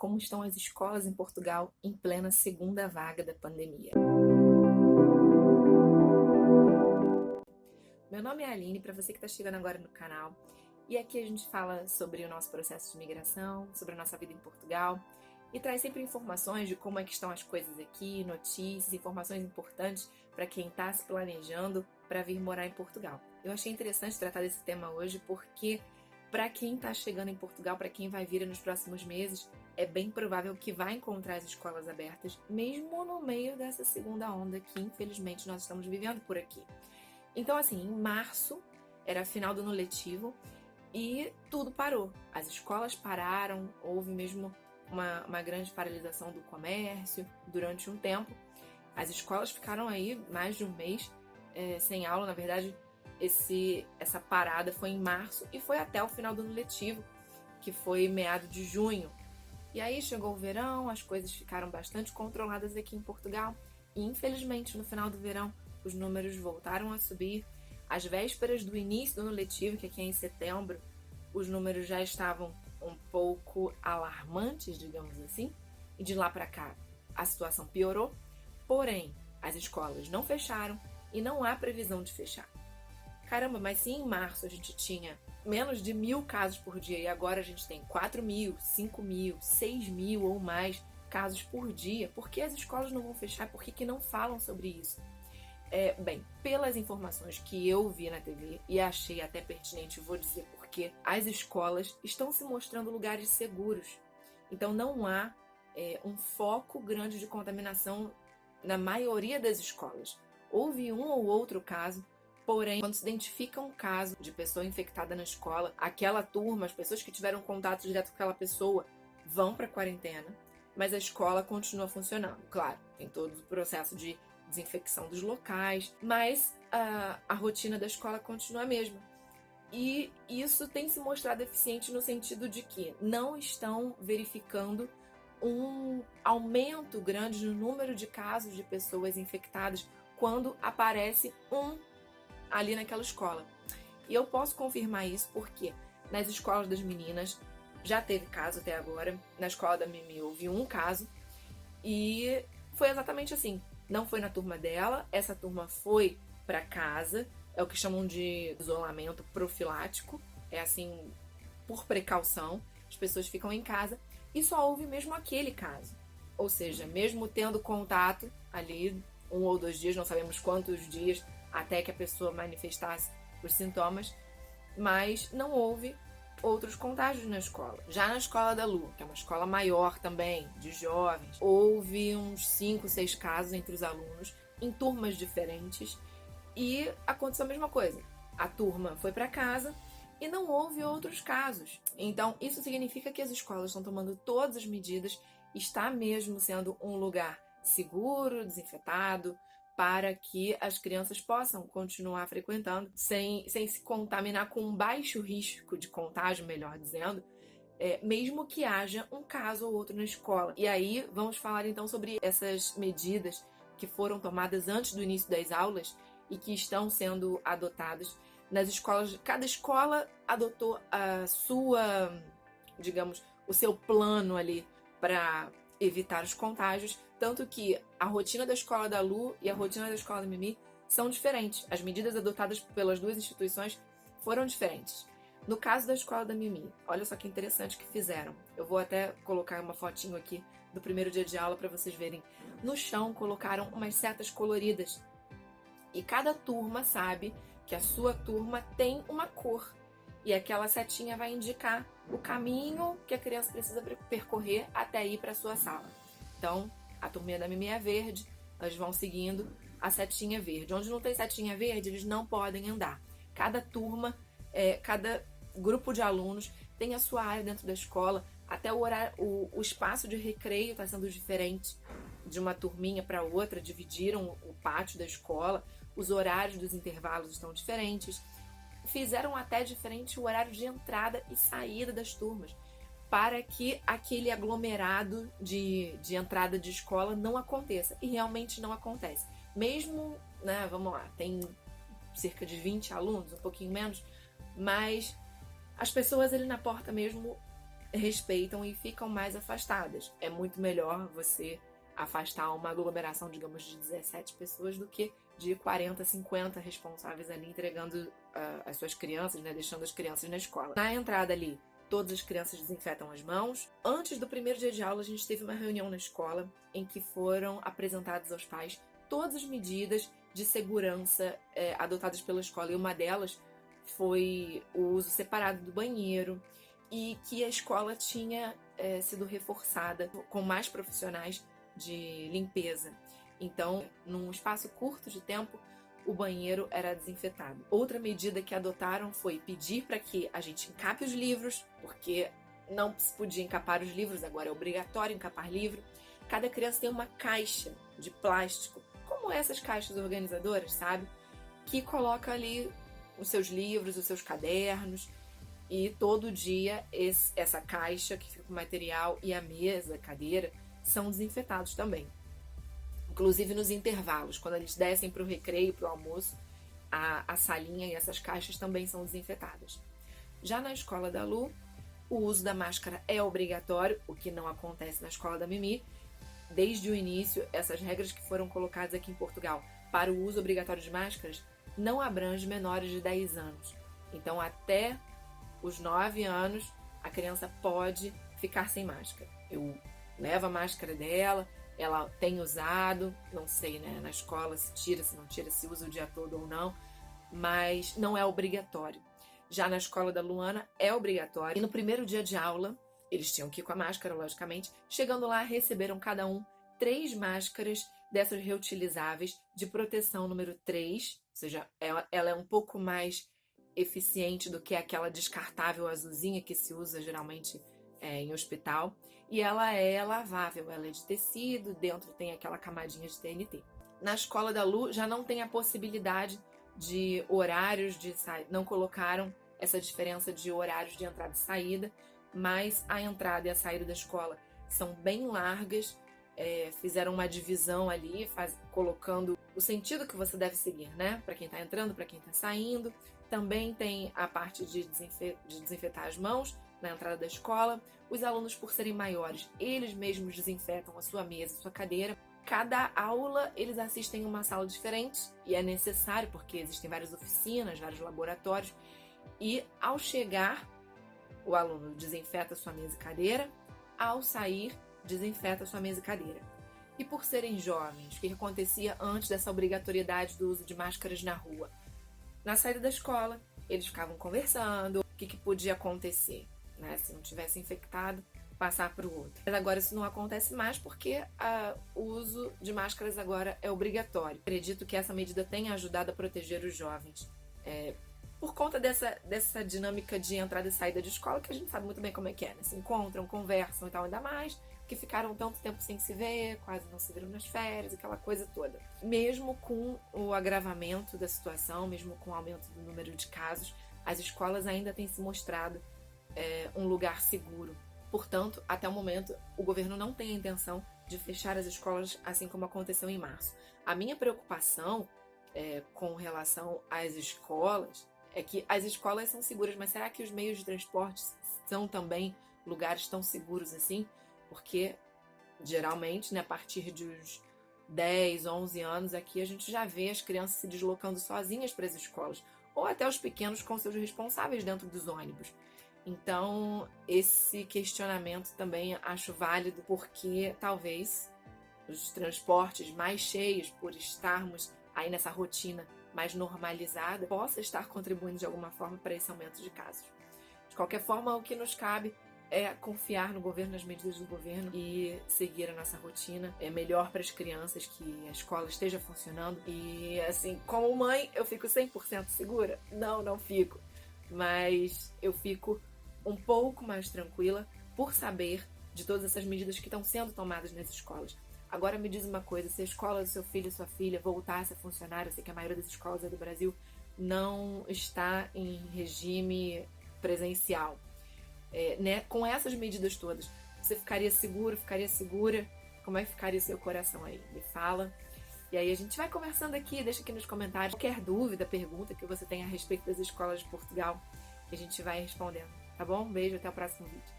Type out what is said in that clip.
como estão as escolas em Portugal em plena segunda vaga da pandemia. Meu nome é Aline, para você que está chegando agora no canal, e aqui a gente fala sobre o nosso processo de migração, sobre a nossa vida em Portugal, e traz sempre informações de como é que estão as coisas aqui, notícias, informações importantes para quem está se planejando para vir morar em Portugal. Eu achei interessante tratar desse tema hoje porque para quem está chegando em Portugal, para quem vai vir nos próximos meses, é bem provável que vai encontrar as escolas abertas, mesmo no meio dessa segunda onda que infelizmente nós estamos vivendo por aqui. Então assim, em março era final do ano letivo e tudo parou. As escolas pararam, houve mesmo uma grande paralisação do comércio durante um tempo. As escolas ficaram aí mais de um mês sem aula. Na verdade, essa parada foi em março e foi até o final do ano letivo, que foi meado de junho. E aí chegou o verão, as coisas ficaram bastante controladas aqui em Portugal e infelizmente no final do verão os números voltaram a subir. Às vésperas do início do ano letivo, que aqui é em setembro, os números já estavam um pouco alarmantes, digamos assim, e de lá para cá a situação piorou, porém as escolas não fecharam e não há previsão de fechar. Caramba, mas se em março a gente tinha menos de 1.000 casos por dia e agora a gente tem 4.000, 5.000, 6.000 ou mais casos por dia, por que as escolas não vão fechar? Por que não falam sobre isso? Bem, pelas informações que eu vi na TV e achei até pertinente, vou dizer porque as escolas estão se mostrando lugares seguros. Então não há um foco grande de contaminação na maioria das escolas. Houve um ou outro caso, porém, quando se identifica um caso de pessoa infectada na escola, aquela turma, as pessoas que tiveram contato direto com aquela pessoa vão para a quarentena, mas a escola continua funcionando. Claro, tem todo o processo de desinfecção dos locais, mas a rotina da escola continua a mesma. E isso tem se mostrado eficiente no sentido de que não estão verificando um aumento grande no número de casos de pessoas infectadas quando aparece um ali naquela escola. E eu posso confirmar isso porque nas escolas das meninas já teve caso até agora, na escola da Mimi houve um caso e foi exatamente assim. Não foi na turma dela, essa turma foi para casa, é o que chamam de isolamento profilático, é assim, por precaução, as pessoas ficam em casa e só houve mesmo aquele caso. Ou seja, mesmo tendo contato ali, 1 ou 2 dias, não sabemos quantos dias até que a pessoa manifestasse os sintomas, mas não houve outros contágios na escola. Já na escola da Lu, que é uma escola maior também, de jovens, houve uns 5, 6 casos entre os alunos, em turmas diferentes, e aconteceu a mesma coisa. A turma foi para casa e não houve outros casos. Então, isso significa que as escolas estão tomando todas as medidas, está mesmo sendo um lugar seguro, desinfetado, para que as crianças possam continuar frequentando sem se contaminar, com um baixo risco de contágio, melhor dizendo, mesmo que haja um caso ou outro na escola. E aí vamos falar então sobre essas medidas que foram tomadas antes do início das aulas e que estão sendo adotadas nas escolas. Cada escola adotou a sua, digamos, o seu plano ali para evitar os contágios, tanto que a rotina da escola da Lu e a rotina da escola da Mimi são diferentes. As medidas adotadas pelas duas instituições foram diferentes. No caso da escola da Mimi, olha só que interessante que fizeram. Eu vou até colocar uma fotinho aqui do primeiro dia de aula para vocês verem. No chão colocaram umas setas coloridas e cada turma sabe que a sua turma tem uma cor. E aquela setinha vai indicar o caminho que a criança precisa percorrer até ir para a sua sala. Então, a turminha da Mimi é verde, elas vão seguindo a setinha verde. Onde não tem setinha verde, eles não podem andar. Cada turma, cada grupo de alunos tem a sua área dentro da escola, até o horário, o espaço de recreio está sendo diferente de uma turminha para outra, dividiram o pátio da escola, os horários dos intervalos estão diferentes. Fizeram até diferente o horário de entrada e saída das turmas, para que aquele aglomerado de entrada de escola não aconteça. E realmente não acontece. Mesmo, né, vamos lá, tem cerca de 20 alunos, um pouquinho menos, mas as pessoas ali na porta mesmo respeitam e ficam mais afastadas. É muito melhor você afastar uma aglomeração, digamos, de 17 pessoas do que de 40, 50 responsáveis ali entregando as suas crianças, né, deixando as crianças na escola. Na entrada ali, todas as crianças desinfetam as mãos. Antes do primeiro dia de aula, a gente teve uma reunião na escola em que foram apresentadas aos pais todas as medidas de segurança adotadas pela escola. E uma delas foi o uso separado do banheiro e que a escola tinha sido reforçada com mais profissionais de limpeza. Então, num espaço curto de tempo, o banheiro era desinfetado. Outra medida que adotaram foi pedir para que a gente encape os livros, porque não se podia encapar os livros, agora é obrigatório encapar livro. Cada criança tem uma caixa de plástico, como essas caixas organizadoras, sabe? Que coloca ali os seus livros, os seus cadernos, e todo dia essa caixa que fica com material e a mesa, a cadeira, são desinfetados também. Inclusive nos intervalos, quando eles descem para o recreio, para o almoço, a salinha e essas caixas também são desinfetadas. Já na escola da Lu, o uso da máscara é obrigatório, o que não acontece na escola da Mimi. Desde o início, essas regras que foram colocadas aqui em Portugal para o uso obrigatório de máscaras não abrangem menores de 10 anos. Então, até os 9 anos, a criança pode ficar sem máscara. Eu levo a máscara dela, ela tem usado, não sei, né, na escola se tira, se não tira, se usa o dia todo ou não, mas não é obrigatório. Já na escola da Luana é obrigatório. E no primeiro dia de aula, eles tinham que ir com a máscara, logicamente. Chegando lá, receberam cada um 3 máscaras dessas reutilizáveis de proteção número 3, ou seja, ela é um pouco mais eficiente do que aquela descartável azulzinha que se usa geralmente em hospital. E ela é lavável, ela é de tecido, dentro tem aquela camadinha de TNT. Na escola da Lu já não tem a possibilidade de horários de saída, não colocaram essa diferença de horários de entrada e saída, mas a entrada e a saída da escola são bem largas, fizeram uma divisão ali, colocando o sentido que você deve seguir, né? Para quem está entrando, para quem está saindo. Também tem a parte de desinfetar as mãos na entrada da escola. Os alunos, por serem maiores, eles mesmos desinfetam a sua mesa, a sua cadeira. Cada aula eles assistem a uma sala diferente e é necessário porque existem várias oficinas, vários laboratórios. E ao chegar, o aluno desinfeta a sua mesa e cadeira. Ao sair, desinfeta a sua mesa e cadeira. E por serem jovens, o que acontecia antes dessa obrigatoriedade do uso de máscaras na rua? Na saída da escola, eles ficavam conversando, o que podia acontecer, né? Se não tivesse infectado, passar para o outro. Mas agora isso não acontece mais porque o uso de máscaras agora é obrigatório. Acredito que essa medida tenha ajudado a proteger os jovens. Por conta dessa dinâmica de entrada e saída de escola, que a gente sabe muito bem como é que é, né? Se encontram, conversam e tal, ainda mais que ficaram tanto tempo sem se ver, quase não se viram nas férias, aquela coisa toda. Mesmo com o agravamento da situação, mesmo com o aumento do número de casos, as escolas ainda têm se mostrado um lugar seguro. Portanto, até o momento, o governo não tem a intenção de fechar as escolas assim como aconteceu em março. A minha preocupação com relação às escolas é que as escolas são seguras, mas será que os meios de transporte são também lugares tão seguros assim? Porque, geralmente, né, a partir dos 10, 11 anos, aqui a gente já vê as crianças se deslocando sozinhas para as escolas, ou até os pequenos com seus responsáveis dentro dos ônibus. Então, esse questionamento também acho válido, porque talvez os transportes mais cheios, por estarmos aí nessa rotina mais normalizada, possa estar contribuindo de alguma forma para esse aumento de casos. De qualquer forma, o que nos cabe é confiar no governo, nas medidas do governo e seguir a nossa rotina. É melhor para as crianças que a escola esteja funcionando. E assim, como mãe, eu fico 100% segura? Não fico. Mas eu fico um pouco mais tranquila por saber de todas essas medidas que estão sendo tomadas nas escolas. Agora me diz uma coisa, se a escola do seu filho e sua filha voltasse a funcionar, eu sei que a maioria das escolas do Brasil não está em regime presencial. Né? Com essas medidas todas, você ficaria seguro, ficaria segura? Como é que ficaria seu coração aí? Me fala. E aí a gente vai conversando aqui, deixa aqui nos comentários qualquer dúvida, pergunta que você tenha a respeito das escolas de Portugal, que a gente vai respondendo, tá bom? Um beijo, até o próximo vídeo.